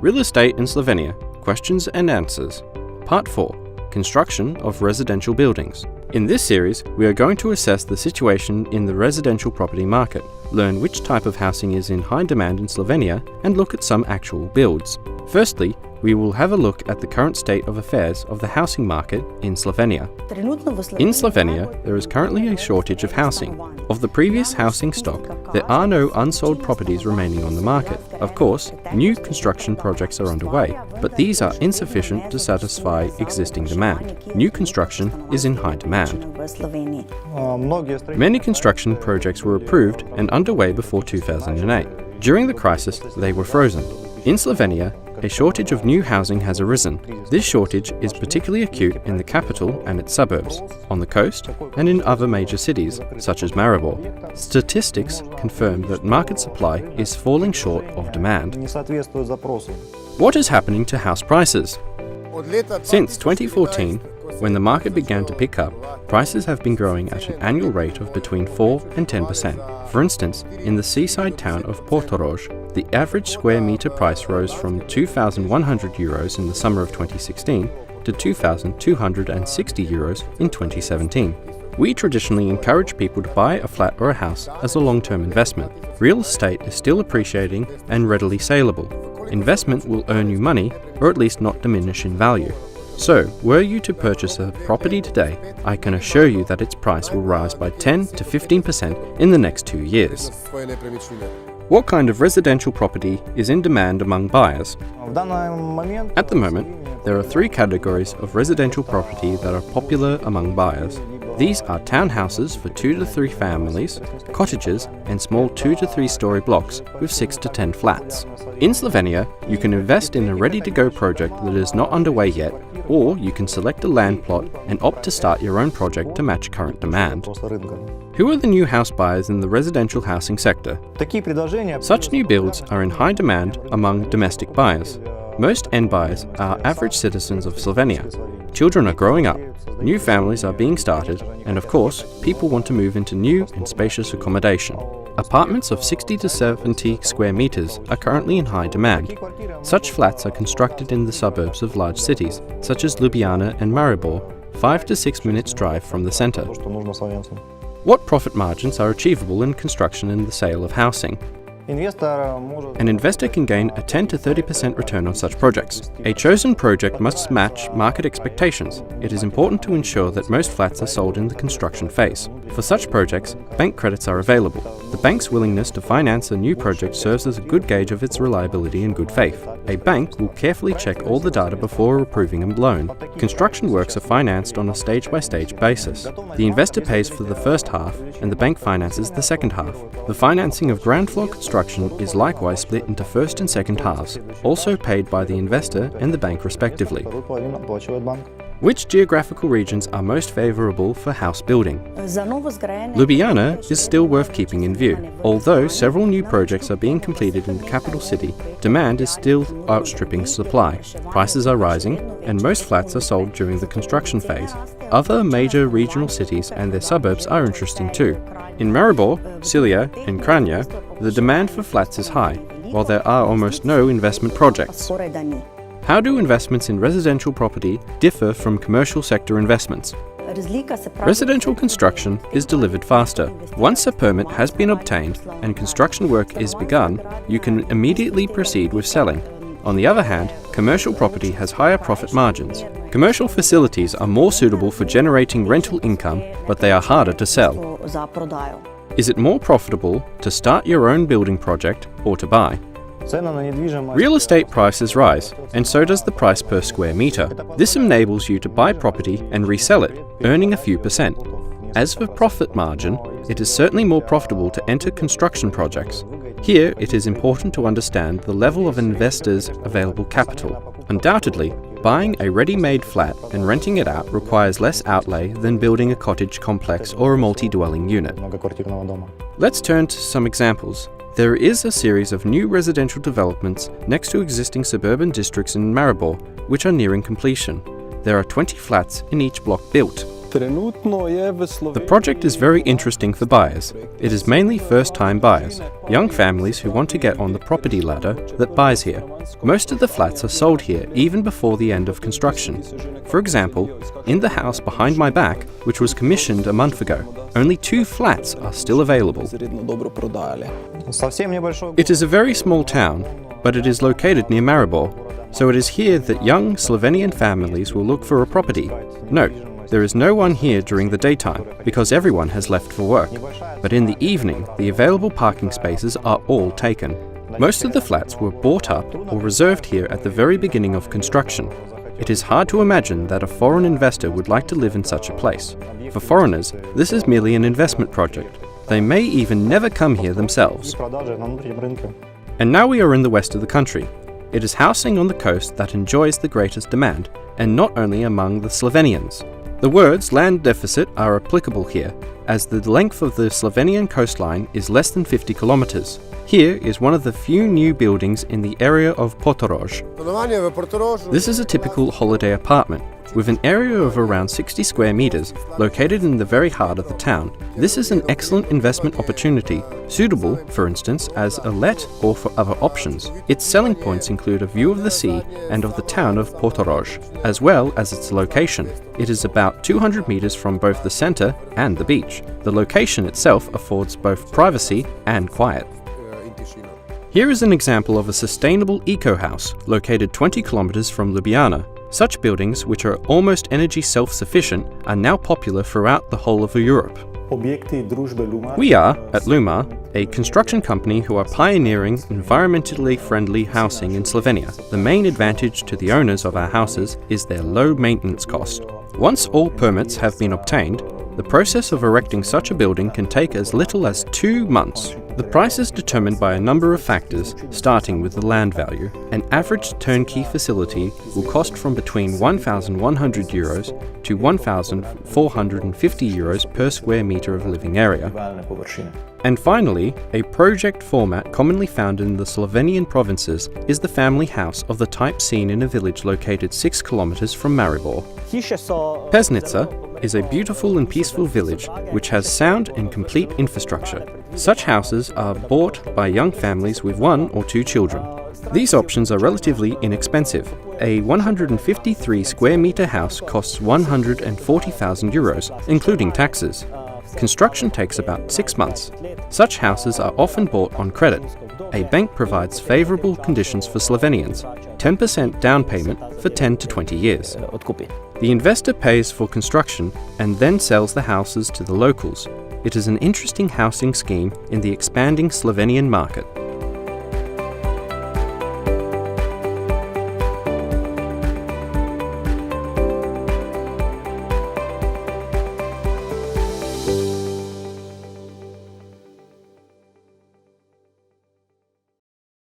Real Estate in Slovenia, Questions and Answers. Part 4. Construction of Residential Buildings. In this series, we are going to assess the situation in the residential property market, learn which type of housing is in high demand in Slovenia, and look at some actual builds. Firstly, we will have a look at the current state of affairs of the housing market in Slovenia. In Slovenia, there is currently a shortage of housing. Of the previous housing stock, there are no unsold properties remaining on the market. Of course, new construction projects are underway, but these are insufficient to satisfy existing demand. New construction is in high demand. Many construction projects were approved and underway before 2008. During the crisis, they were frozen. In Slovenia, a shortage of new housing has arisen. This shortage is particularly acute in the capital and its suburbs, on the coast, and in other major cities, such as Maribor. Statistics confirm that market supply is falling short of demand. What is happening to house prices? Since 2014, when the market began to pick up, prices have been growing at an annual rate of between 4 and 10%. For instance, in the seaside town of Portorož, the average square metre price rose from €2,100 in the summer of 2016 to €2,260 in 2017. We traditionally encourage people to buy a flat or a house as a long-term investment. Real estate is still appreciating and readily saleable. Investment will earn you money, or at least not diminish in value. So, were you to purchase a property today, I can assure you that its price will rise by 10 to 15% in the next 2 years. What kind of residential property is in demand among buyers? At the moment, there are 3 categories of residential property that are popular among buyers. These are townhouses for 2 to 3 families, cottages, and small 2 to 3 story blocks with 6 to 10 flats. In Slovenia, you can invest in a ready-to-go project that is not underway yet, or you can select a land plot and opt to start your own project to match current demand. Who are the new house buyers in the residential housing sector? Such new builds are in high demand among domestic buyers. Most end buyers are average citizens of Slovenia. Children are growing up, new families are being started, and of course, people want to move into new and spacious accommodation. Apartments of 60 to 70 square meters are currently in high demand. Such flats are constructed in the suburbs of large cities, such as Ljubljana and Maribor, 5 to 6 minutes drive from the center. What profit margins are achievable in construction and the sale of housing? An investor can gain a 10 to 30% return on such projects. A chosen project must match market expectations. It is important to ensure that most flats are sold in the construction phase. For such projects, bank credits are available. The bank's willingness to finance a new project serves as a good gauge of its reliability and good faith. A bank will carefully check all the data before approving a loan. Construction works are financed on a stage-by-stage basis. The investor pays for the first half, and the bank finances the second half. The financing of ground floor construction is likewise split into first and second halves, also paid by the investor and the bank respectively. Which geographical regions are most favourable for house building? Ljubljana is still worth keeping in view. Although several new projects are being completed in the capital city, demand is still outstripping supply. Prices are rising, and most flats are sold during the construction phase. Other major regional cities and their suburbs are interesting too. In Maribor, Silia, and Kranja, the demand for flats is high, while there are almost no investment projects. How do investments in residential property differ from commercial sector investments? Residential construction is delivered faster. Once a permit has been obtained and construction work is begun, you can immediately proceed with selling. On the other hand, commercial property has higher profit margins. Commercial facilities are more suitable for generating rental income, but they are harder to sell. Is it more profitable to start your own building project or to buy? Real estate prices rise, and so does the price per square metre. This enables you to buy property and resell it, earning a few percent. As for profit margin, it is certainly more profitable to enter construction projects. Here, it is important to understand the level of investors' available capital. Undoubtedly, buying a ready-made flat and renting it out requires less outlay than building a cottage complex or a multi-dwelling unit. Let's turn to some examples. There is a series of new residential developments next to existing suburban districts in Maribor, which are nearing completion. There are 20 flats in each block built. The project is very interesting for buyers. It is mainly first-time buyers, young families who want to get on the property ladder that buys here. Most of the flats are sold here even before the end of construction. For example, in the house behind my back, which was commissioned a month ago, only 2 flats are still available. It is a very small town, but it is located near Maribor, so it is here that young Slovenian families will look for a property. Note, there is no one here during the daytime because everyone has left for work, but in the evening the available parking spaces are all taken. Most of the flats were bought up or reserved here at the very beginning of construction. It is hard to imagine that a foreign investor would like to live in such a place. For foreigners, this is merely an investment project. They may even never come here themselves. And now we are in the west of the country. It is housing on the coast that enjoys the greatest demand, and not only among the Slovenians. The words land deficit are applicable here, as the length of the Slovenian coastline is less than 50 kilometers. Here is one of the few new buildings in the area of FUTU-RE. This is a typical holiday apartment, with an area of around 60 square meters, located in the very heart of the town. This is an excellent investment opportunity, suitable, for instance, as a let or for other options. Its selling points include a view of the sea and of the town of FUTU-RE, as well as its location. It is about 200 meters from both the center and the beach. The location itself affords both privacy and quiet. Here is an example of a sustainable eco-house located 20 kilometers from Ljubljana. Such buildings, which are almost energy self-sufficient, are now popular throughout the whole of Europe. We are, at Luma, a construction company who are pioneering environmentally friendly housing in Slovenia. The main advantage to the owners of our houses is their low maintenance cost. Once all permits have been obtained, the process of erecting such a building can take as little as 2 months. The price is determined by a number of factors, starting with the land value. An average turnkey facility will cost from between €1,100 to €1,450 per square meter of living area. And finally, a project format commonly found in the Slovenian provinces is the family house of the type seen in a village located 6 kilometers from Maribor. Pesnica is a beautiful and peaceful village which has sound and complete infrastructure. Such houses are bought by young families with 1 or 2 children. These options are relatively inexpensive. A 153 square meter house costs €140,000, including taxes. Construction takes about 6 months. Such houses are often bought on credit. A bank provides favorable conditions for Slovenians, 10% down payment for 10 to 20 years. The investor pays for construction and then sells the houses to the locals. It is an interesting housing scheme in the expanding Slovenian market.